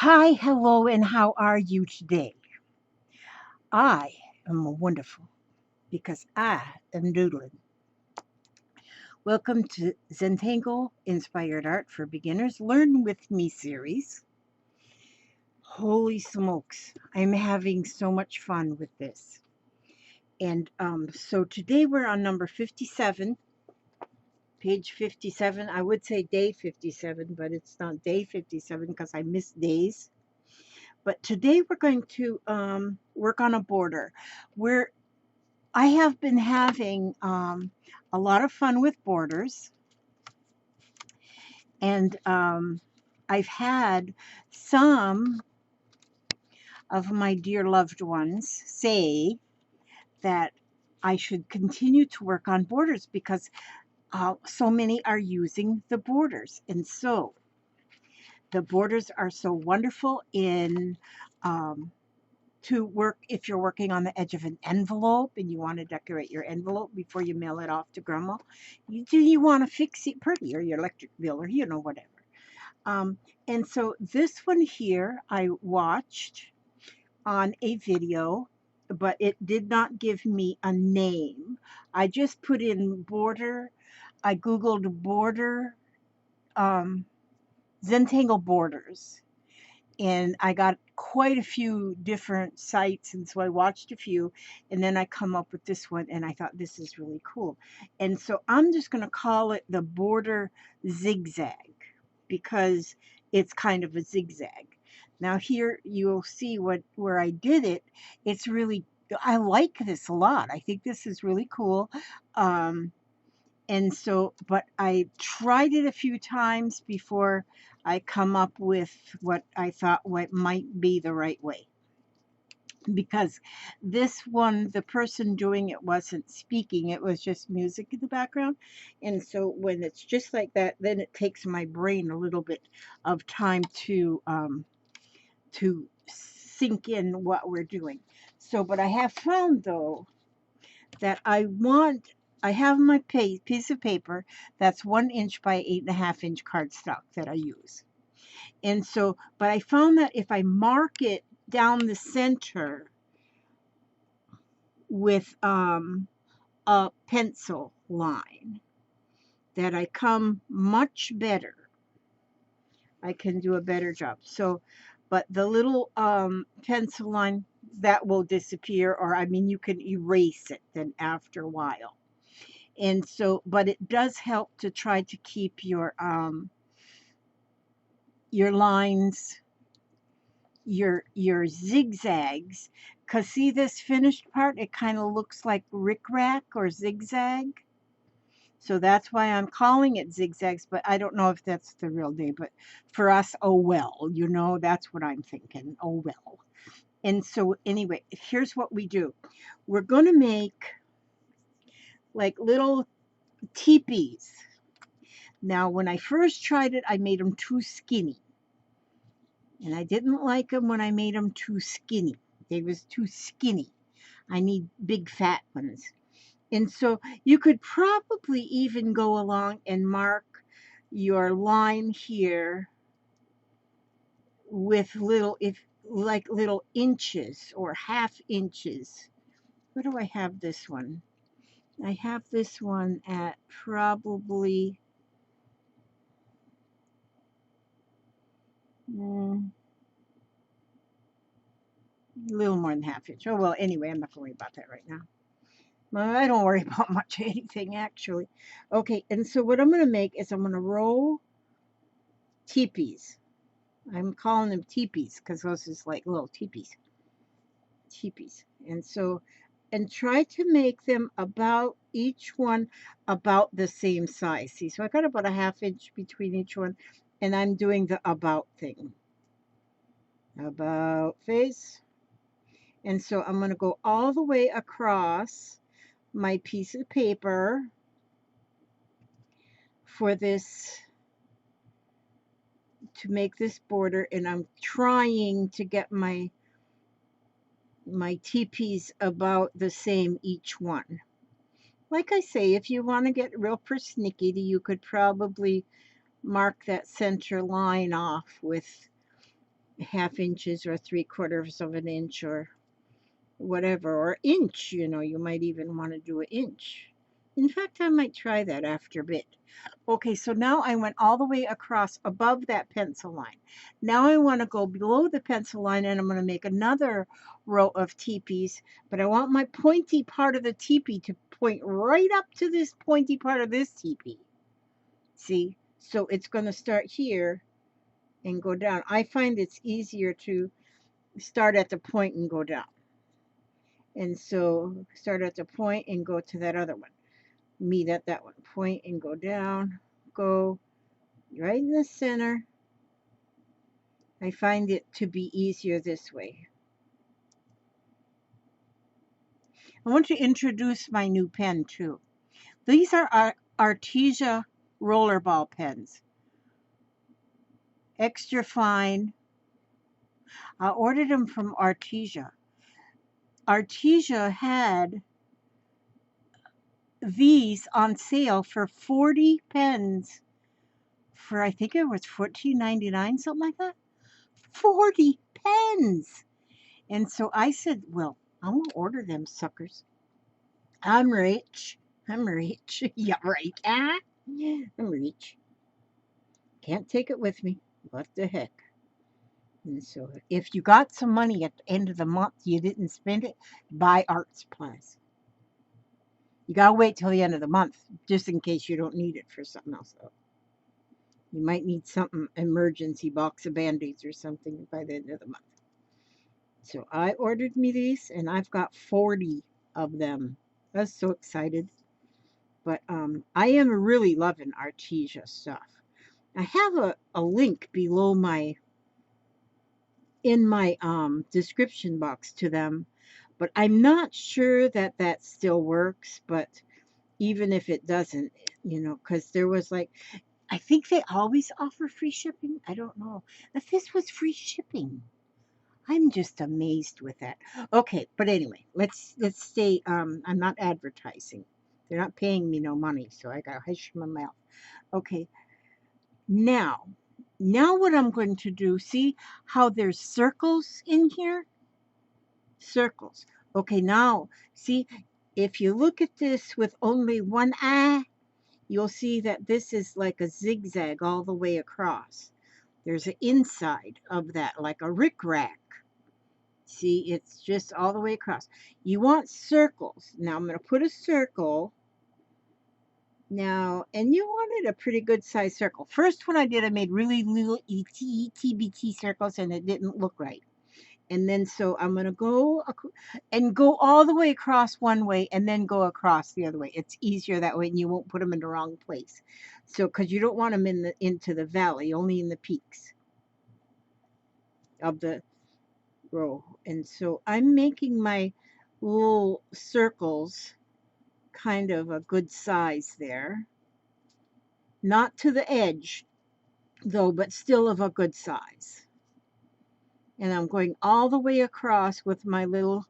Hi, hello, and how are you today? I am wonderful because I am doodling. Welcome to Zentangle Inspired Art for Beginners Learn With Me series. Holy smokes, I'm having so much fun with this. And so today we're on number 57, page 57. I would say day 57, but it's not day 57 because I missed days. But today we're going to work on a border. We're I have been having a lot of fun with borders, and I've had some of my dear loved ones say that I should continue to work on borders because so many are using the borders. And so the borders are so wonderful in um, to work if you're working on the edge of an envelope and you want to decorate your envelope before you mail it off to grandma. You want to fix it pretty, or your electric bill, or whatever. Um, and so this one here I watched on a video, but it did not give me a name. I just put in border. I googled border, Zentangle borders, and I got quite a few different sites, and so I watched a few, and then I come up with this one, and I thought this is really cool. And so I'm just going to call it the border zigzag because it's kind of a zigzag. Now here you'll see where I did it. It's really, I like this a lot. I think this is really cool. um, and so, but I tried it a few times before I come up with what I thought what might be the right way. Because this one, the person doing it wasn't speaking, it was just music in the background. And so when it's just like that, then it takes my brain a little bit of time to sink in what we're doing. So, but I have found though that I have my piece of paper that's 1 inch by 8.5 inch cardstock that I use. And so, but I found that if I mark it down the center with a pencil line, that I come much better. I can do a better job. So, but the little pencil line, that will disappear, or I mean, you can erase it then after a while. And so, but it does help to try to keep your lines, your zigzags, because see this finished part, it kind of looks like rickrack or zigzag. So that's why I'm calling it zigzags, but I don't know if that's the real name. But for us, oh well, that's what I'm thinking. Oh well. And so anyway, here's what we do. We're going to make like little teepees. Now, when I first tried it, I made them too skinny. And I didn't like them when I made them too skinny. They was too skinny. I need big fat ones. And so you could probably even go along and mark your line here with little inches or half inches. Where do I have this one? I have this one at probably a little more than half inch. Oh, well, anyway, I'm not going to worry about that right now. Well, I don't worry about much anything, actually. Okay, and so what I'm going to make is I'm going to roll teepees. I'm calling them teepees because those is like little teepees. Teepees. And so, and try to make them about each one about the same size. See, so I got about a half inch between each one, and I'm doing the about thing. About face. And so I'm going to go all the way across my piece of paper for this, to make this border, and I'm trying to get my teepees about the same each one. Like I say, if you want to get real persnickety, you could probably mark that center line off with half inches or 3/4 of an inch or whatever, or inch, you know, you might even want to do an inch. In fact, I might try that after a bit. Okay, so now I went all the way across above that pencil line. Now I want to go below the pencil line and I'm going to make another row of teepees, but I want my pointy part of the teepee to point right up to this pointy part of this teepee. See? So it's going to start here and go down. I find it's easier to start at the point and go down. And so start at the point and go to that other one. Meet at that one. Point and go down. Go right in the center. I find it to be easier this way. I want to introduce my new pen too. These are Artesia rollerball pens. Extra fine. I ordered them from Artesia. Artesia had these on sale for 40 pens for, I think it was $14.99, something like that. 40 pens. And so I said, well, I'm going to order them suckers. I'm rich. I'm rich. Yeah, right. Ah, I'm rich. Can't take it with me. What the heck? And so if you got some money at the end of the month, you didn't spend it, buy art supplies. You got to wait till the end of the month, just in case you don't need it for something else, though. You might need something, emergency box of Band-Aids or something by the end of the month. So I ordered me these, and I've got 40 of them. I was so excited. But I am really loving Artesia stuff. I have a link below in my description box to them, but I'm not sure that that still works. But even if it doesn't, you know, because there was like, I think they always offer free shipping. I don't know if this was free shipping. I'm just amazed with that. Okay, but anyway, let's stay. I'm not advertising. They're not paying me no money, so I gotta hush my mouth. Okay, now what I'm going to do, see how there's circles in here? Circles. Okay, now, see, if you look at this with only one eye, you'll see that this is like a zigzag all the way across. There's an inside of that, like a rickrack. See, it's just all the way across. You want circles. Now I'm going to put a circle. Now, and you wanted a pretty good size circle. First one I did, I made really little TBT circles and it didn't look right. And then so I'm going to go and go all the way across one way and then go across the other way. It's easier that way and you won't put them in the wrong place. So, because you don't want them into the valley, only in the peaks of the row. And so I'm making my little circles kind of a good size there. Not to the edge, though, but still of a good size. And I'm going all the way across with my little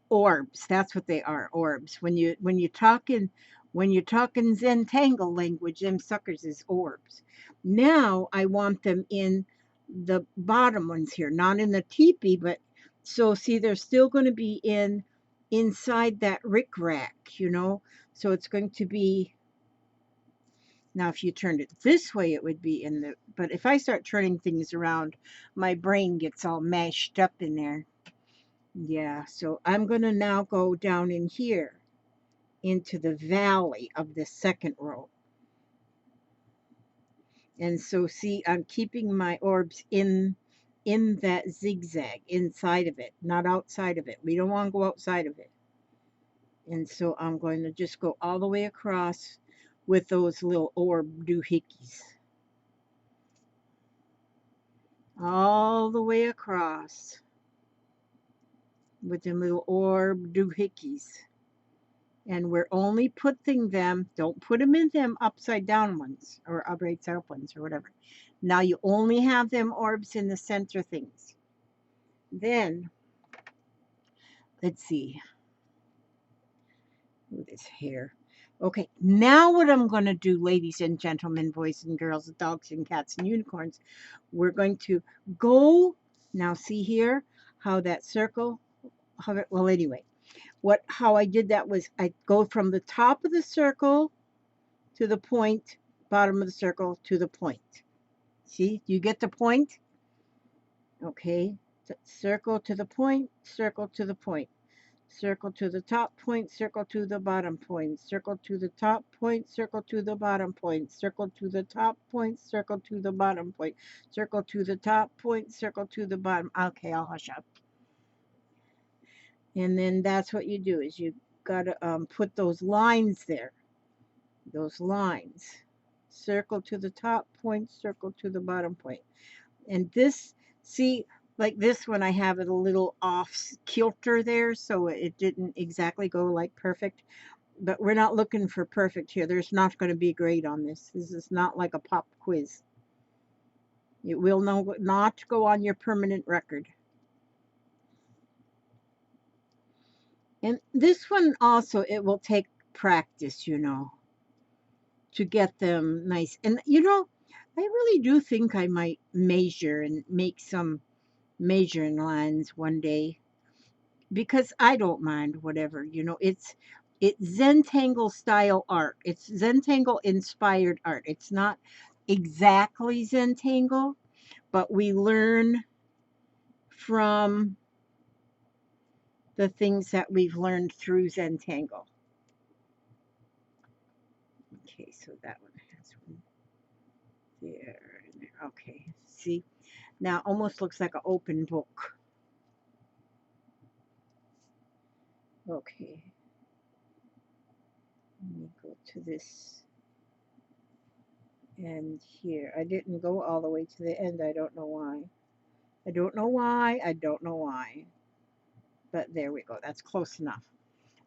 orbs. That's what they are, orbs. When you're talking Zentangle language, them suckers is orbs. Now I want them in the bottom ones here, not in the teepee, but so see they're still going to be inside that rickrack, you know. So it's going to be, now if you turned it this way it would be in the, but if I start turning things around my brain gets all mashed up in there. Yeah, so I'm going to now go down in here into the valley of the second row. And so see, I'm keeping my orbs in that zigzag inside of it, not outside of it. We don't want to go outside of it. And so I'm going to just go all the way across with those little orb doohickeys. All the way across with them little orb doohickeys. And we're only putting them, don't put them in them upside down ones or upright side up ones or whatever. Now you only have them orbs in the center things. Then, let's see. Ooh, this hair. Okay, now what I'm going to do, ladies and gentlemen, boys and girls, dogs and cats and unicorns, we're going to go, now see here, how that circle, well, anyway, how I did that was I go from the top of the circle to the point, bottom of the circle to the point. See, you get the point? Okay, circle to the point, circle to the point. Circle to the top point, circle to the bottom point, circle to the top point, circle to the bottom point, circle to the top point, circle to the bottom point, circle to the top point, circle to the bottom. Okay, I'll hush up. And then that's what you do is you gotta put those lines there, those lines. Circle to the top point, circle to the bottom point. And this, see, like this one, I have it a little off kilter there, so it didn't exactly go like perfect. But we're not looking for perfect here. There's not going to be a grade on this. This is not like a pop quiz. It will not go on your permanent record. And this one also, it will take practice, you know, to get them nice. And, you know, I really do think I might measure and make some measuring lines one day, because I don't mind whatever, you know, it's Zentangle style art. It's Zentangle inspired art. It's not exactly Zentangle, but we learn from the things that we've learned through Zentangle. Okay, so that one has one there and there. Okay, see, now almost looks like an open book. Okay, let me go to this end here. I didn't go all the way to the end. I don't know why. I don't know why. I don't know why. But there we go. That's close enough.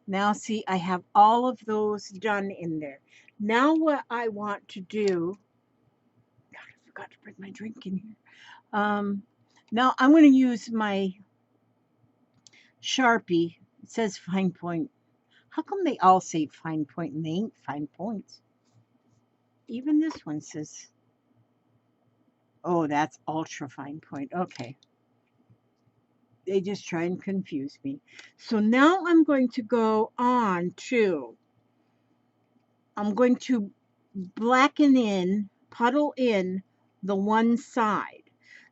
Now see, I have all of those done in there. Now what I want to do, God, I forgot to bring my drink in here. Now I'm going to use my Sharpie. It says fine point. How come they all say fine point and they ain't fine points? Even this one says, oh, that's ultra fine point. Okay. They just try and confuse me. So now I'm going to go on to, I'm going to blacken in, puddle in the one side.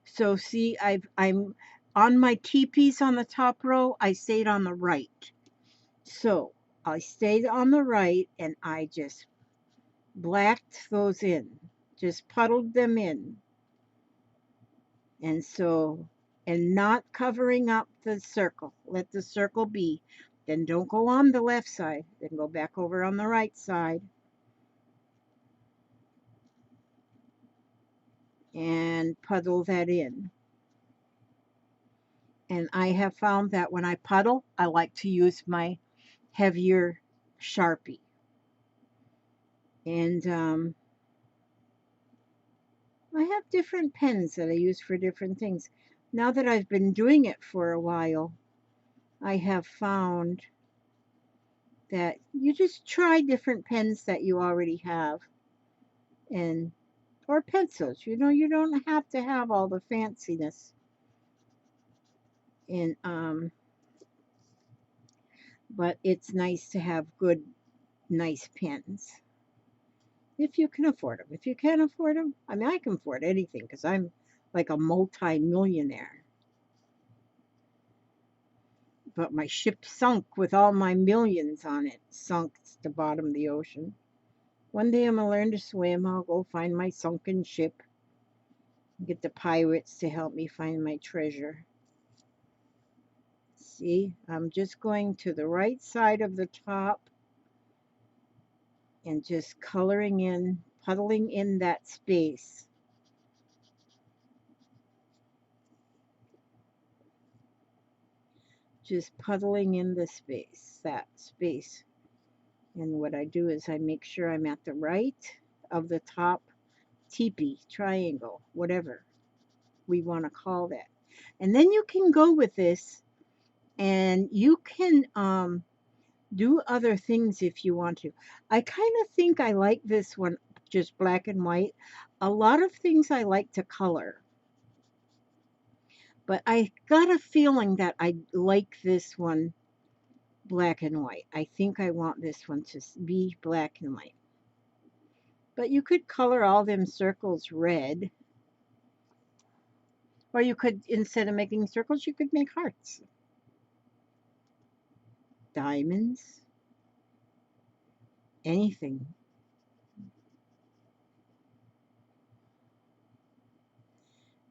So see, I'm on my teepees on the top row, I stayed on the right. So I stayed on the right and I just blacked those in, just puddled them in. And so, and not covering up the circle. Let the circle be. Then don't go on the left side. Then go back over on the right side. And puddle that in. And I have found that when I puddle, I like to use my heavier Sharpie. And I have different pens that I use for different things. Now that I've been doing it for a while, I have found that you just try different pens that you already have, and or pencils. You know, you don't have to have all the fanciness. And but it's nice to have good, nice pens if you can afford them. If you can't afford them, I mean, I can afford anything because I'm like a multi-millionaire. But my ship sunk with all my millions on it, sunk to the bottom of the ocean. One day I'm gonna learn to swim. I'll go find my sunken ship, get the pirates to help me find my treasure. See, I'm just going to the right side of the top and just coloring in, puddling in that space. Just puddling in the space, that space. And what I do is I make sure I'm at the right of the top teepee, triangle, whatever we want to call that. And then you can go with this and you can Do other things if you want to. I kind of think I like this one just black and white. A lot of things I like to color, but I got a feeling that I like this one black and white. I think I want this one to be black and white. But you could color all them circles red, or you could, instead of making circles, you could make hearts, diamonds, anything.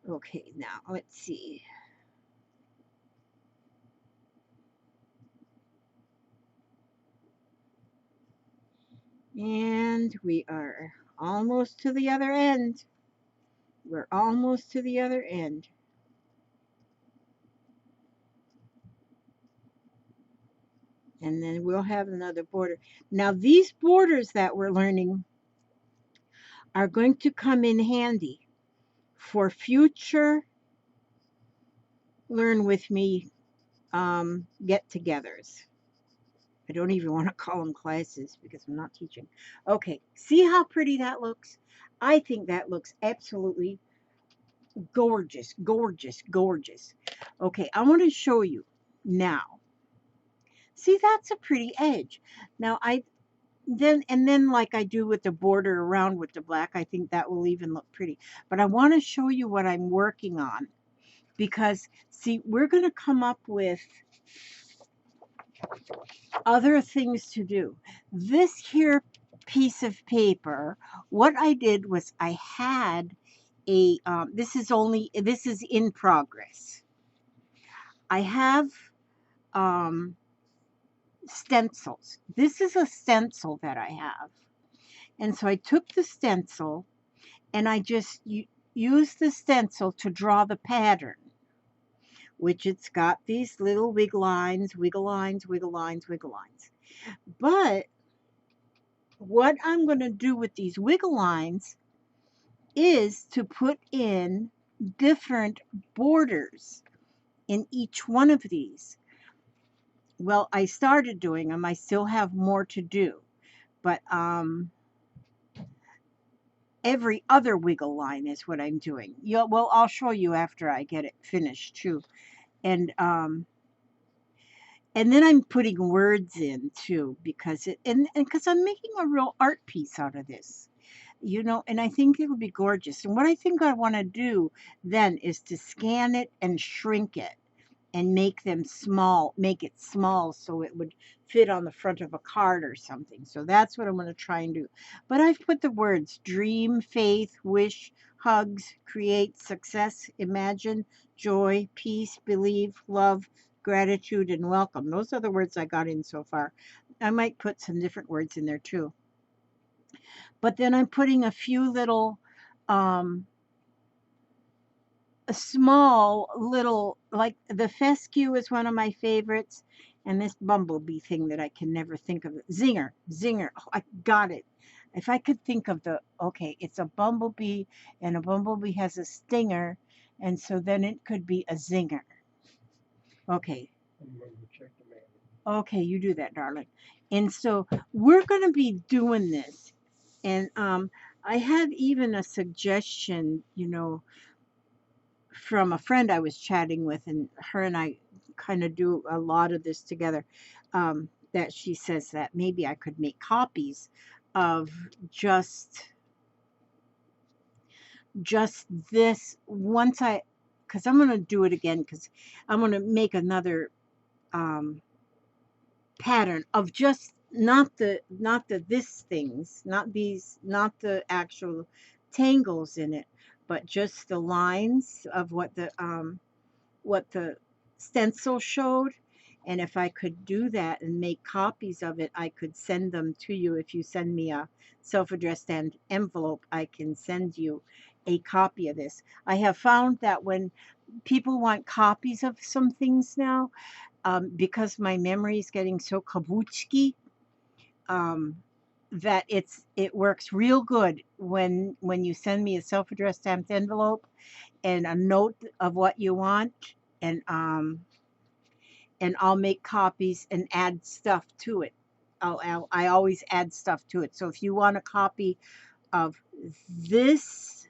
Okay, now let's see. And we are almost to the other end. We're almost to the other end. And then we'll have another border. Now, these borders that we're learning are going to come in handy for future Learn With Me get-togethers. I don't even want to call them classes because I'm not teaching. Okay, see how pretty that looks? I think that looks absolutely gorgeous, gorgeous, gorgeous. Okay, I want to show you now. See, that's a pretty edge. Now, then like I do with the border around with the black, I think that will even look pretty. But I want to show you what I'm working on because, see, we're going to come up with other things to do. This here piece of paper, what I did was I had this is in progress. I have stencils. This is a stencil that I have. And so I took the stencil and I just used the stencil to draw the pattern, which it's got these little wiggle lines, wiggle lines, wiggle lines, wiggle lines. But what I'm going to do with these wiggle lines is to put in different borders in each one of these. Well, I started doing them. I still have more to do. But every other wiggle line is what I'm doing. Well, I'll show you after I get it finished too. And then I'm putting words in too because because I'm making a real art piece out of this. And I think it'll be gorgeous. And what I think I want to do then is to scan it and shrink it and make it small so it would fit on the front of a card or something. So that's what I'm going to try and do. But I've put the words dream, faith, wish, hugs, create, success, imagine, joy, peace, believe, love, gratitude, and welcome. Those are the words I got in so far. I might put some different words in there too. But then I'm putting a few little a small little, like the fescue is one of my favorites, and this bumblebee thing that I can never think of. Zinger, zinger. Oh, I got it. If I could think of okay, it's a bumblebee, and a bumblebee has a stinger, and so then it could be a zinger. Okay. Okay, you do that, darling. And so we're going to be doing this. And I had even a suggestion, from a friend I was chatting with, and her and I kind of do a lot of this together. That she says that maybe I could make copies of just this because I'm going to do it again because I'm going to make another pattern of just not the this things, not the actual tangles in it, but just the lines of what the stencil showed. And if I could do that and make copies of it, I could send them to you. If you send me a self-addressed envelope, I can send you a copy of this. I have found that when people want copies of some things now, because my memory is getting so kabuchki, that it works real good when you send me a self-addressed stamped envelope and a note of what you want, and and I'll make copies and add stuff to it. I always add stuff to it. So if you want a copy of this,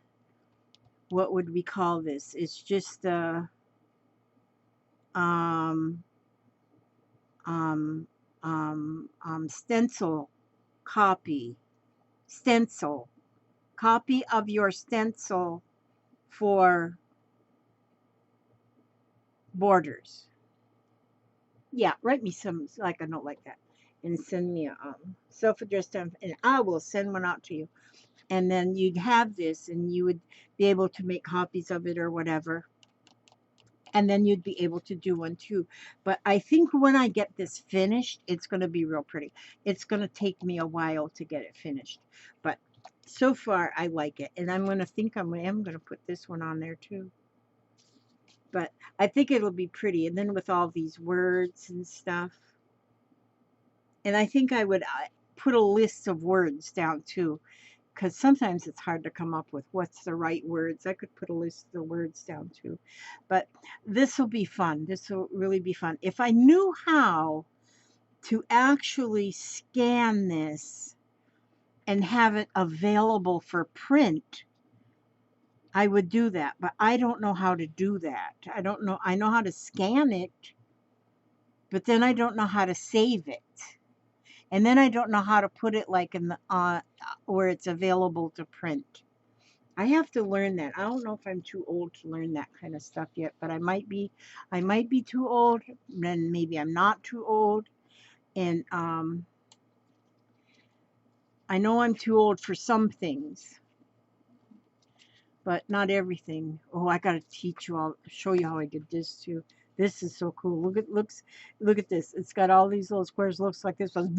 what would we call this? It's just a um, stencil copy. Stencil. Copy of your stencil for borders. Yeah, write me some, like a note like that, and send me a self-addressed stamp, and I will send one out to you. And then you'd have this, and you would be able to make copies of it or whatever. And then you'd be able to do one too. But I think when I get this finished, it's going to be real pretty. It's going to take me a while to get it finished. But so far, I like it. And I'm going to think I am going to put this one on there too. But I think it'll be pretty. And then with all these words and stuff. And I think I would put a list of words down too, because sometimes it's hard to come up with what's the right words. I could put a list of the words down too. But this will be fun. This will really be fun. If I knew how to actually scan this and have it available for print, I would do that. But I don't know how to do that. I don't know. I know how to scan it, but then I don't know how to save it. And then I don't know how to put it like in the where it's available to print. I have to learn that. I don't know if I'm too old to learn that kind of stuff yet, but I might be. I might be too old, then maybe I'm not too old. And I know I'm too old for some things, but not everything. Oh, I got to teach you all, show you how I did this too. This is so cool. Look at this. It's got all these little squares. Looks like this was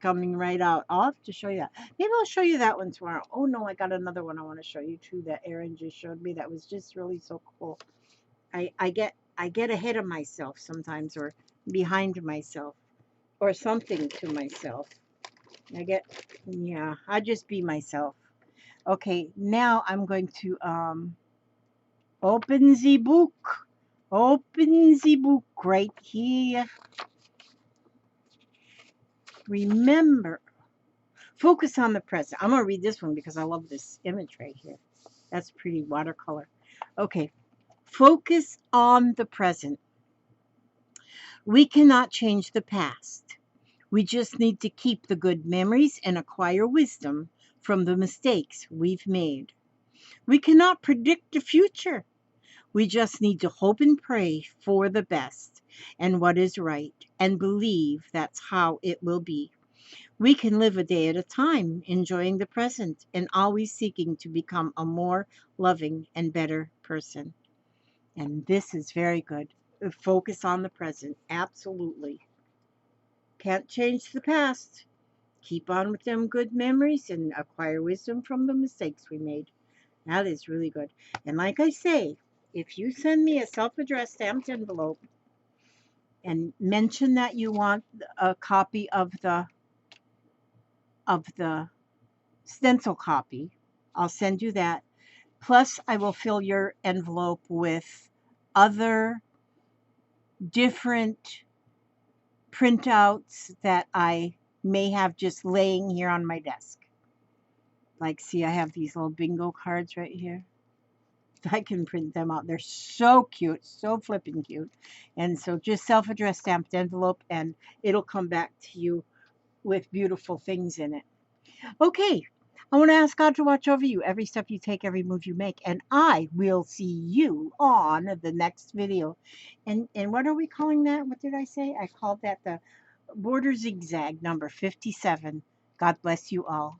coming right out. I'll have to show you that. Maybe I'll show you that one tomorrow. Oh no, I got another one I want to show you too that Erin just showed me. That was just really so cool. I get ahead of myself sometimes, or behind myself, or something to myself. Yeah, I just be myself. Okay, now I'm going to open the book. Open the book right here. Remember, focus on the present. I'm going to read this one because I love this image right here. That's pretty watercolor. Okay, focus on the present. We cannot change the past. We just need to keep the good memories and acquire wisdom from the mistakes we've made. We cannot predict the future. We just need to hope and pray for the best and what is right and believe that's how it will be. We can live a day at a time, enjoying the present and always seeking to become a more loving and better person. And this is very good. Focus on the present. Absolutely. Can't change the past. Keep on with them good memories and acquire wisdom from the mistakes we made. That is really good. And like I say, if you send me a self-addressed stamped envelope and mention that you want a copy of the stencil copy, I'll send you that. Plus, I will fill your envelope with other different printouts that I may have just laying here on my desk. Like, see, I have these little bingo cards right here. I can print them out. They're so cute, so flippin' cute. And so just self-addressed stamped envelope, and it'll come back to you with beautiful things in it. Okay, I want to ask God to watch over you every step you take, every move you make, and I will see you on the next video. And what are we calling that? What did I say? I called that the Border Zigzag number 57. God bless you all.